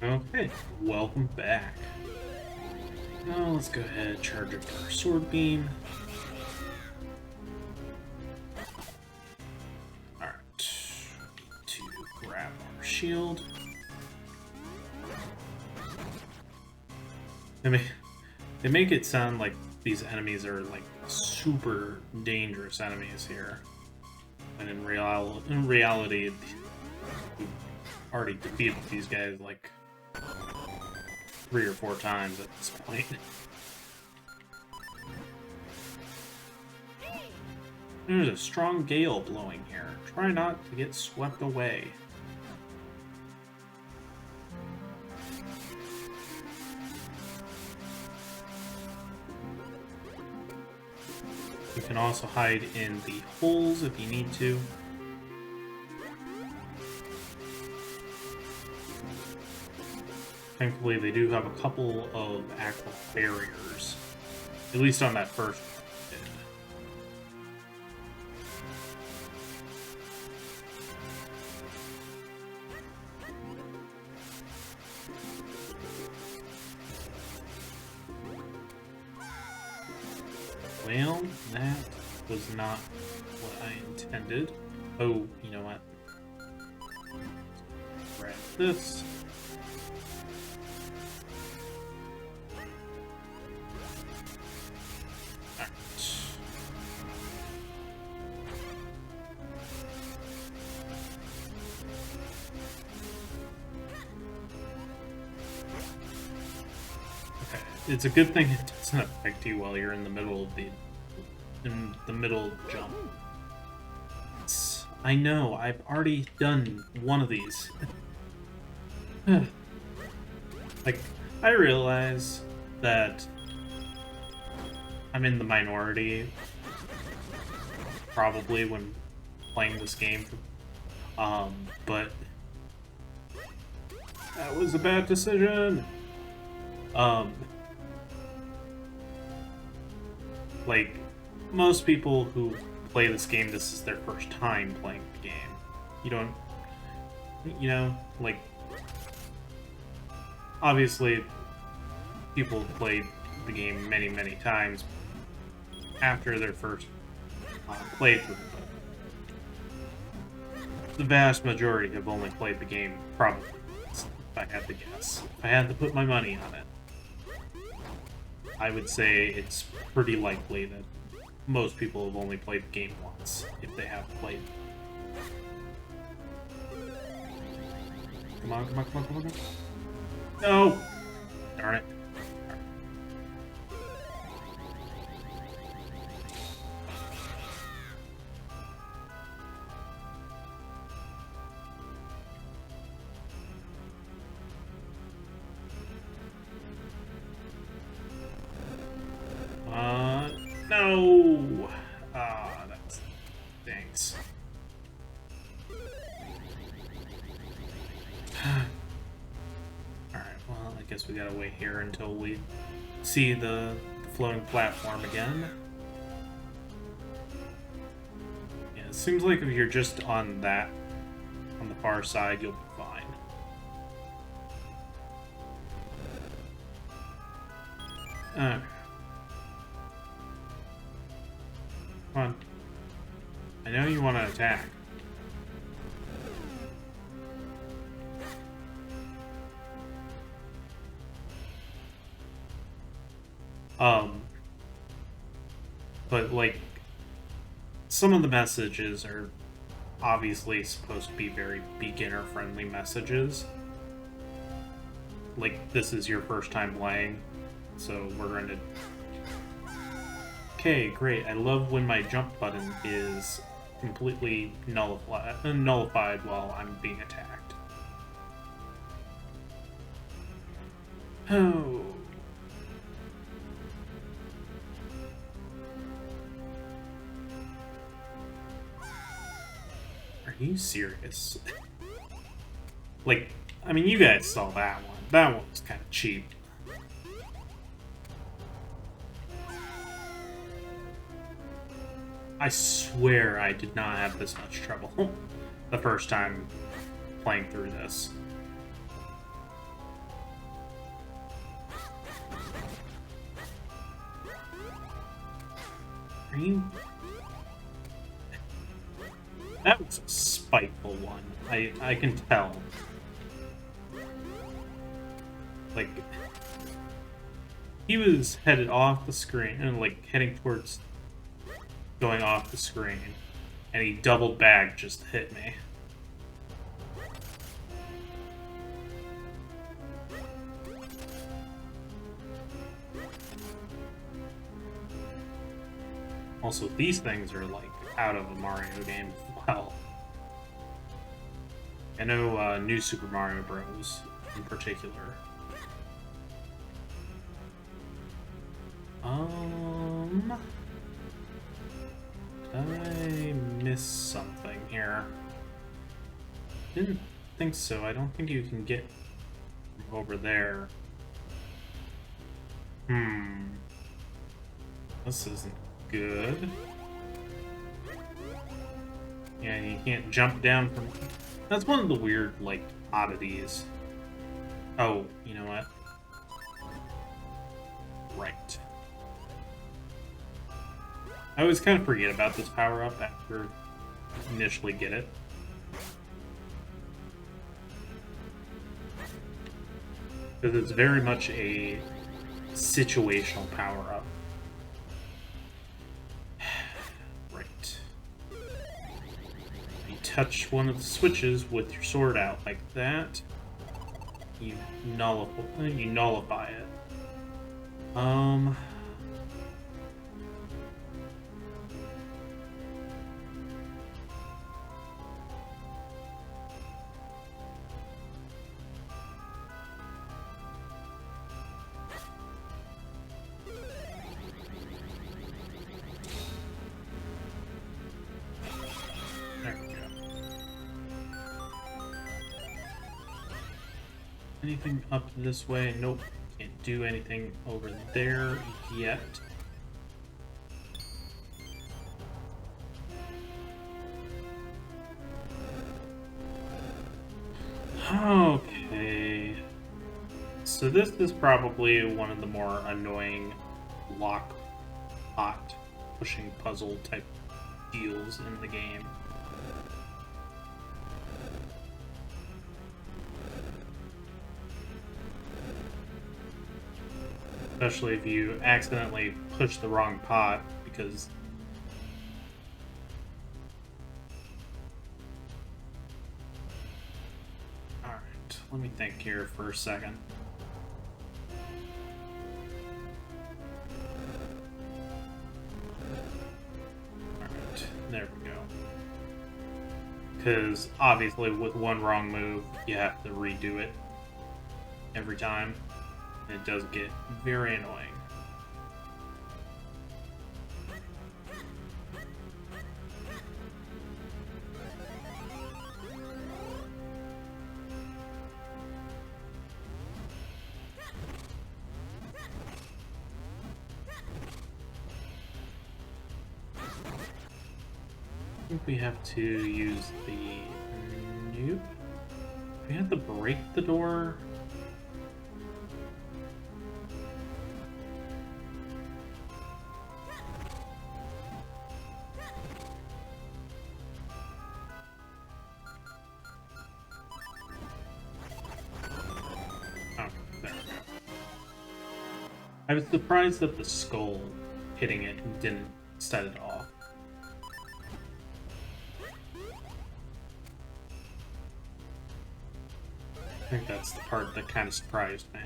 Okay, welcome back. Now let's go ahead and charge up our sword beam. Alright. To grab our shield. They make it sound like these enemies are like super dangerous enemies here. And in reality, we've already defeated these guys like 3 or 4 times at this point. There's a strong gale blowing here. Try not to get swept away. You can also hide in the holes if you need to. Thankfully, they do have a couple of aqua barriers, at least on that first bit. Well, that was not what I intended. Oh, you know what? Grab this. It's a good thing it doesn't affect you while you're in the middle of the jump. I know, I've already done one of these. Like, I realize that I'm in the minority, probably, when playing this game. But that was a bad decision. Like, most people who play this game, this is their first time playing the game. You don't, like, obviously, people have played the game many, many times after their first playthrough, but the vast majority have only played the game probably, if I had to guess. If I had to put my money on it, I would say it's pretty likely that most people have only played the game once, if they have played. Come on, come on, come on, come on, come on. No! Darn it. No! Ah, that's... thanks. Alright, well, I guess we gotta wait here until we see the floating platform again. Yeah, it seems like if you're just on the far side, you'll be fine. Okay. Come on. I know you want to attack. But, like, some of the messages are obviously supposed to be very beginner-friendly messages. Like, this is your first time playing, so we're going to... Okay, great. I love when my jump button is completely nullified while I'm being attacked. Oh. Are you serious? Like, I mean, you guys saw that one. That one was kind of cheap. I swear I did not have this much trouble the first time playing through this. green? That was a spiteful one. I can tell. Like, he was headed off the screen and like heading towards going off the screen, and he doubled back just to hit me. Also, these things are like out of a Mario game as well. I know New Super Mario Bros. In particular. Did I miss something here? Didn't think so. I don't think you can get from over there. This isn't good. Yeah, you can't jump down from... That's one of the weird, like, oddities. Oh, you know what? Right. I always kind of forget about this power-up after I initially get it. Because it's very much a situational power-up. Right. You touch one of the switches with your sword out like that. You nullify it. There we go. Anything up this way? Nope. Can't do anything over there yet. Okay. So this is probably one of the more annoying lock pot pushing puzzle type deals in the game. Especially if you accidentally push the wrong pot, because alright, let me think here for a second. Alright, there we go. Because obviously with one wrong move, you have to redo it every time. It does get very annoying. I think we have to use the... Nope. We have to break the door. I was surprised that the skull hitting it didn't set it off. I think that's the part that kind of surprised me.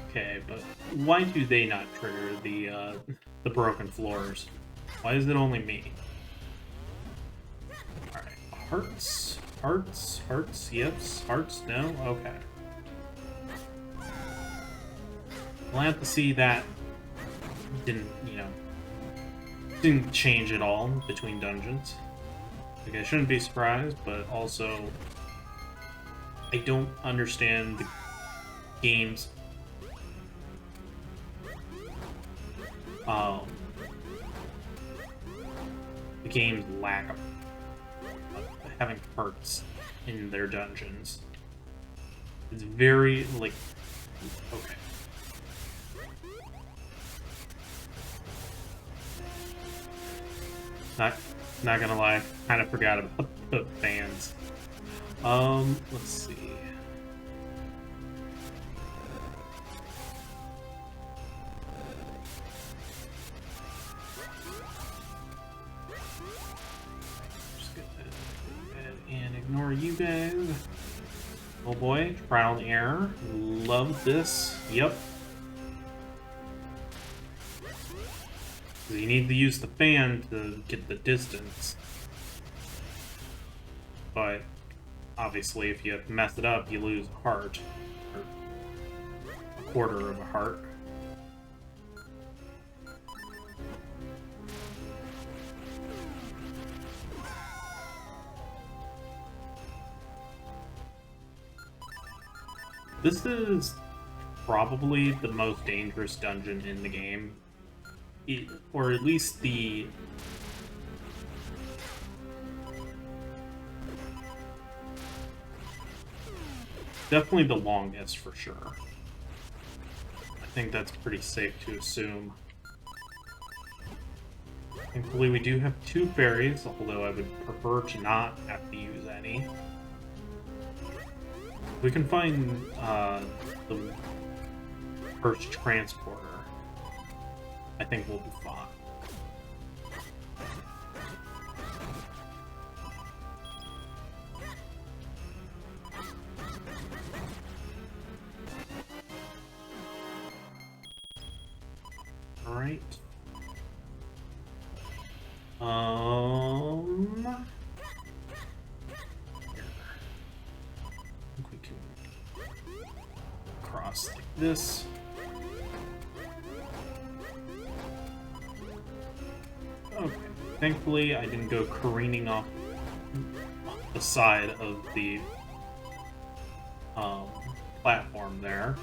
Okay, but why do they not trigger the broken floors? Why is it only me? Alright, hearts, hearts, hearts, yes, hearts, no? Okay. We'll have to see that didn't, you know, didn't change at all between dungeons. Like, I shouldn't be surprised, but also I don't understand the game's lack of having perks in their dungeons. It's very, like, okay. Not gonna lie, kind of forgot about the fans. Let's see. Just go ahead and ignore you guys. Oh boy, trial and error. Love this. Yep. You need to use the fan to get the distance. But obviously, if you mess it up, you lose a heart. Or a quarter of a heart. This is probably the most dangerous dungeon in the game. Or at least the... definitely the longest, for sure. I think that's pretty safe to assume. Thankfully, we do have 2 fairies, although I would prefer to not have to use any. We can find the first transporter. I think we'll be fine. All right. I think we can cross like this. Okay. Thankfully, I didn't go careening off the side of the platform there.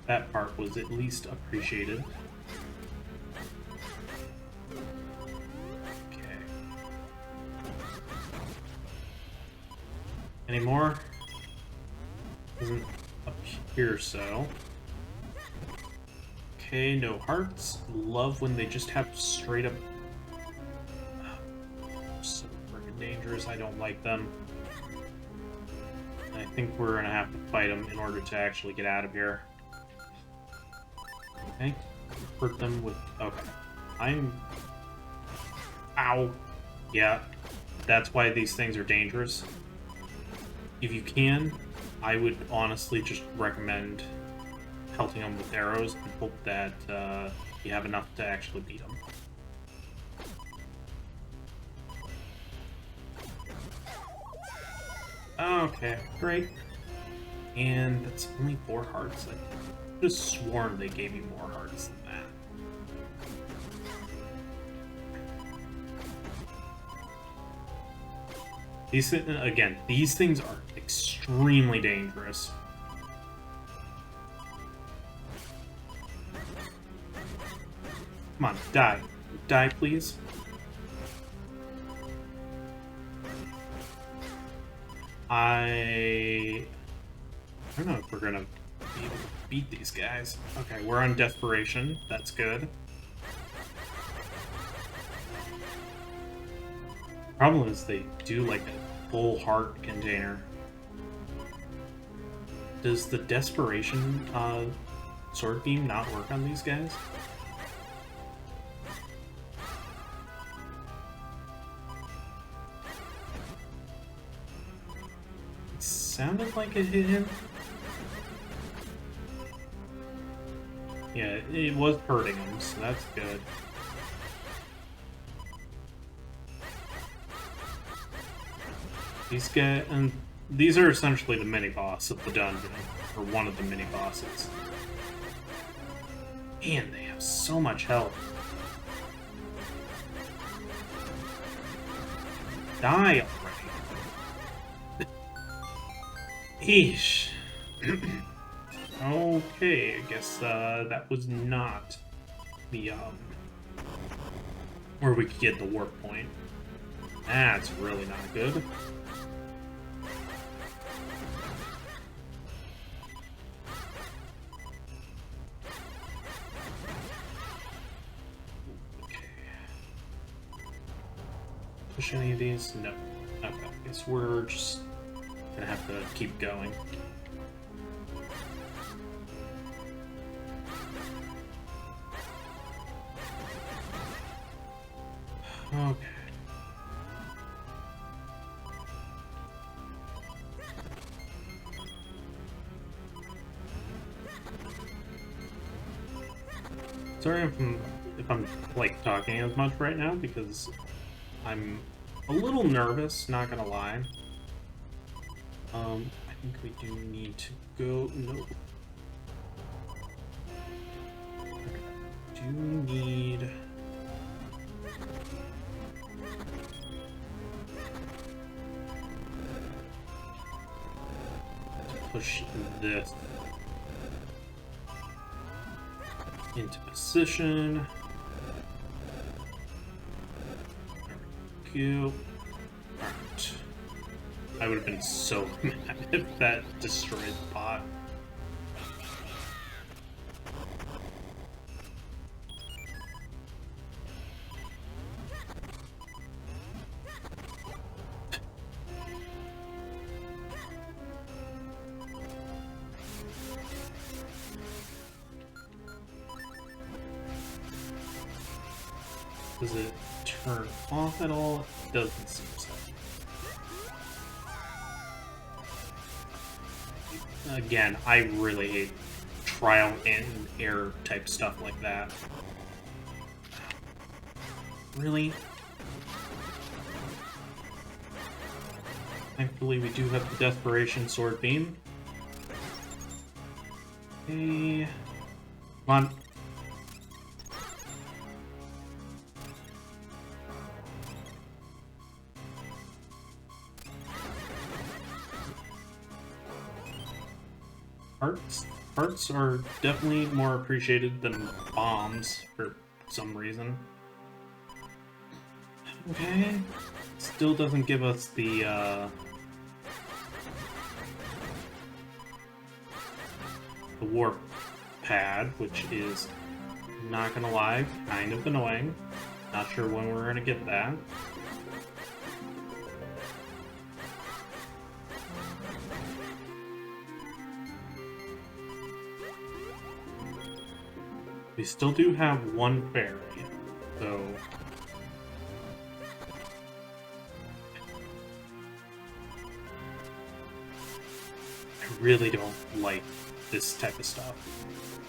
That part was at least appreciated. Okay. Any more? Doesn't appear so. Okay, no hearts. Love when they just have straight up... so freaking dangerous. I don't like them. And I think we're gonna have to fight them in order to actually get out of here. Okay. Hurt them with... okay. Ow. Yeah. That's why these things are dangerous. If you can, I would honestly just recommend pelting them with arrows and hope that you have enough to actually beat them. Okay, great. And that's only 4 hearts. I could have sworn they gave me more hearts than that. These things are extremely dangerous. Come on, die. Die, please. I don't know if we're gonna be able to beat these guys. Okay, we're on desperation. That's good. Problem is they do like a full heart container. Does the desperation sword beam not work on these guys? It sounded like it hit him. Yeah, it was hurting him, so that's good. These guys, and these are essentially the mini-boss of the dungeon, or one of the mini-bosses. Man, they have so much health. Die already. Eesh. Okay, I guess that was not the where we could get the warp point. That's really not good. Okay. Push any of these? No. Okay, I guess we're just gonna have to keep going. Okay. Sorry if I'm like talking as much right now because I'm a little nervous, not gonna lie. I think we do need to go. No. Do need. Push this into position. There we go. Alright. I would have been so mad if that destroyed the pot. Does it turn off at all? It doesn't seem so. Again, I really hate trial and error type stuff like that. Really? Thankfully, we do have the Desperation Sword Beam. Okay. Come on. Hearts are definitely more appreciated than bombs for some reason. Okay. Still doesn't give us the warp pad, which is, not gonna lie, kind of annoying. Not sure when we're gonna get that. We still do have one fairy, so... I really don't like this type of stuff.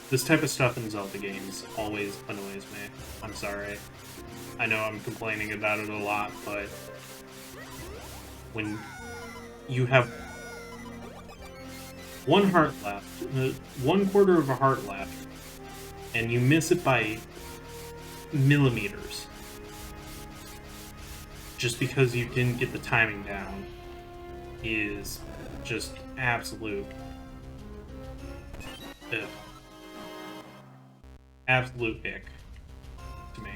This type of stuff in Zelda games always annoys me. I'm sorry. I know I'm complaining about it a lot, but... when you have one heart left, 1/4 of a heart left, and you miss it by millimeters just because you didn't get the timing down is just absolute absolute ick to me.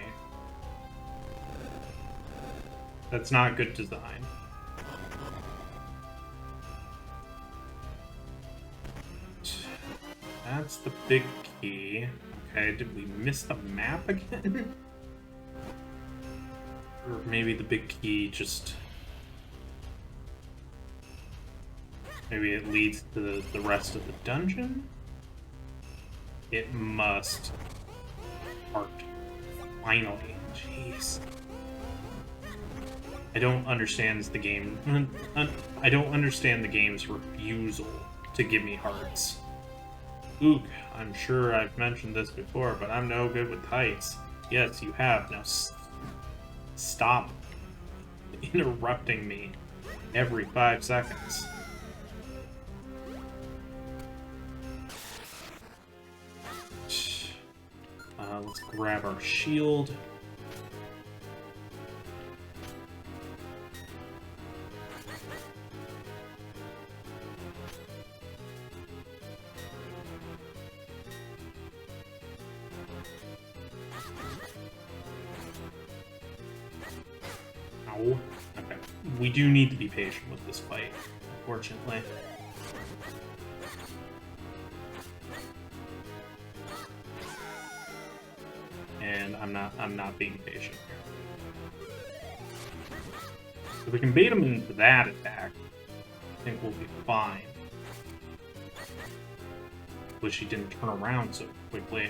That's not good design. That's the big key. Okay, did we miss the map again? Or maybe the big key just... maybe it leads to the rest of the dungeon? It must. Heart. Finally. Jeez. I don't understand the game. I don't understand the game's refusal to give me hearts. Ook, I'm sure I've mentioned this before, but I'm no good with heights. Yes, you have. Now stop interrupting me every 5 seconds. Let's grab our shield. Ow. Okay. We do need to be patient with this fight, unfortunately. And I'm not being patient here. If we can bait him into that attack, I think we'll be fine. Wish he didn't turn around so quickly.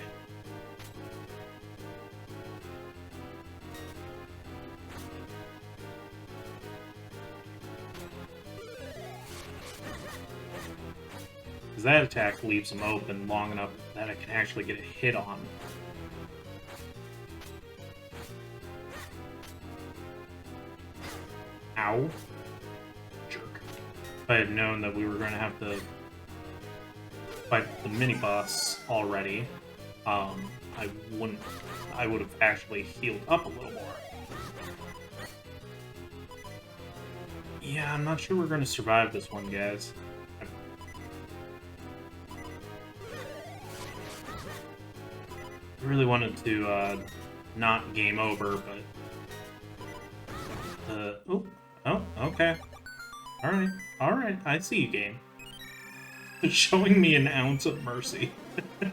Because that attack leaves him open long enough that I can actually get a hit on. Ow. Jerk. If I had known that we were going to have to fight the mini-boss already, I would have actually healed up a little more. Yeah, I'm not sure we're going to survive this one, guys. I really wanted to not game over, but oh, okay. All right. I see you, game. Showing me an ounce of mercy. Okay,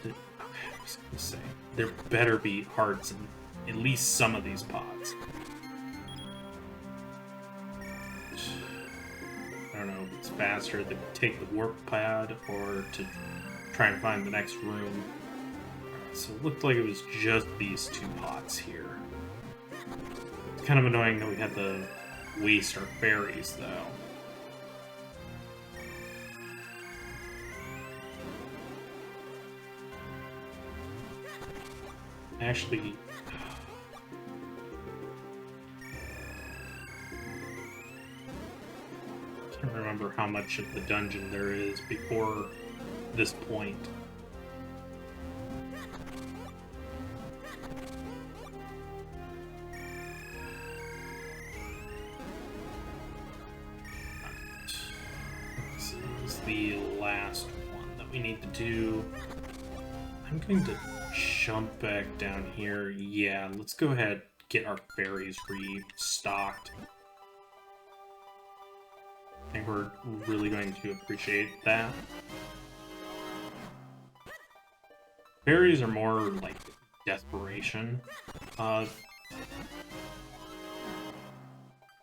I was gonna say there better be hearts in at least some of these pods. I don't know if it's faster to take the warp pad or to try and find the next room. So it looked like it was just these two pots here. It's kind of annoying that we had to waste our fairies, though. Actually... I can't remember how much of the dungeon there is before this point. This is the last one that we need to do. I'm going to jump back down here. Yeah, let's go ahead and get our fairies restocked. I think we're really going to appreciate that. Fairies are more like desperation.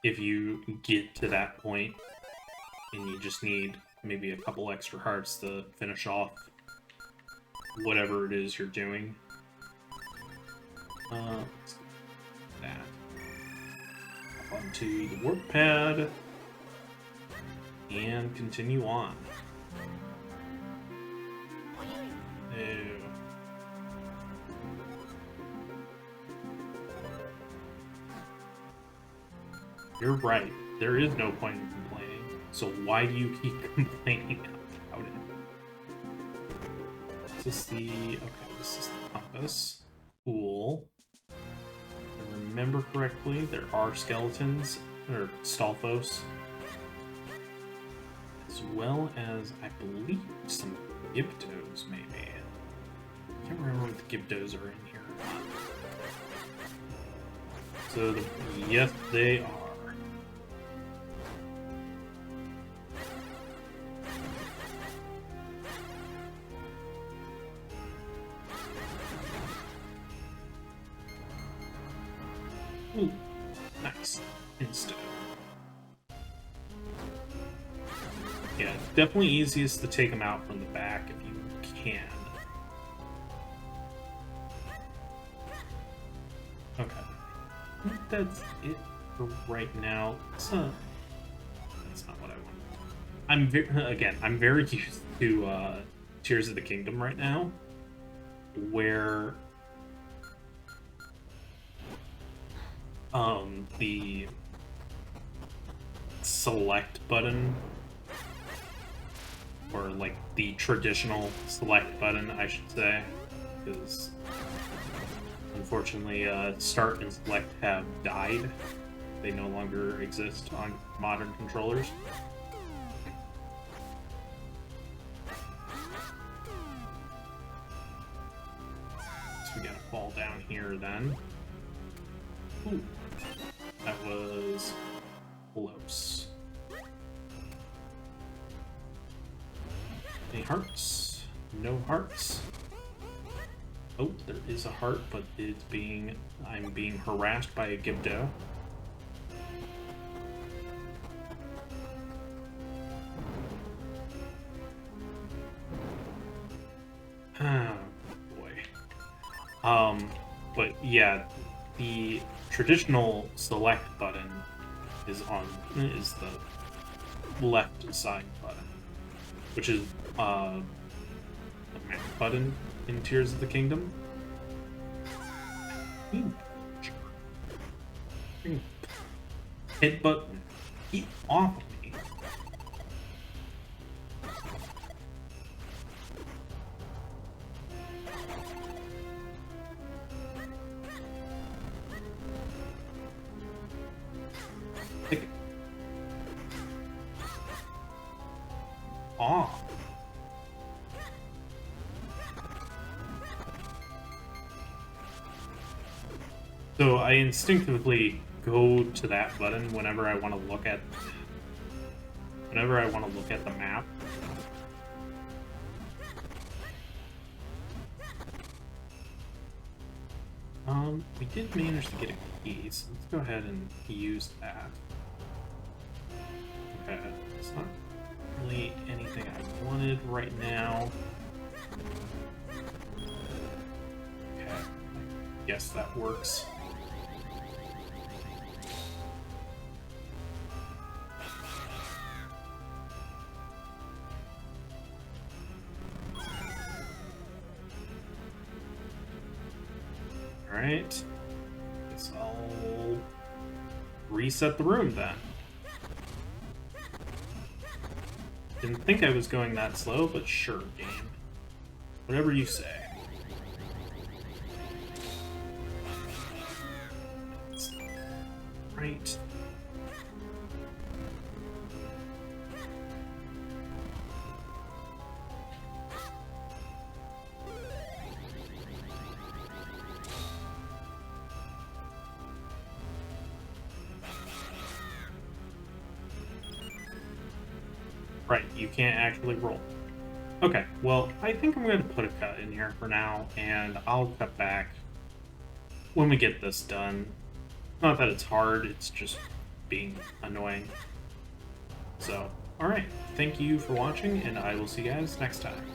If you get to that point and you just need maybe a couple extra hearts to finish off whatever it is you're doing. Let's do that. Hop onto the warp pad and continue on. Ew. You're right. There is no point in complaining. So why do you keep complaining about it? Is this the... Okay, this is the compass. Cool. If I remember correctly, there are skeletons, or Stalfos, as well as, I believe, some Gibdos, maybe. I can't remember what the Gibdos are in here. So, yes, they are. Ooh, nice. Insta. Yeah, definitely easiest to take them out from the back if you can. Okay. I think that's it for right now. That's not what I want. I'm very used to Tears of the Kingdom right now, where the select button or like the traditional select button, I should say, because unfortunately start and select have died. They no longer exist on modern controllers. So we gotta fall down here then. Ooh, that was close. Any hearts? No hearts. Oh, there is a heart, but I'm being harassed by a Gibdo. Oh boy. But yeah, the traditional select button is the left side button, which is the map button in Tears of the Kingdom. Hit button. Get off of me. Take it. Off. So I instinctively go to that button whenever I want to look at the map. We did manage to get a key, so let's go ahead and use that. Okay, it's not really anything I wanted right now. Okay, I guess that works. Alright. Guess I'll reset the room then. Didn't think I was going that slow, but sure, game. Whatever you say. Right. Right, you can't actually roll. Okay, well, I think I'm going to put a cut in here for now, and I'll cut back when we get this done. Not that it's hard, it's just being annoying. So, alright, thank you for watching, and I will see you guys next time.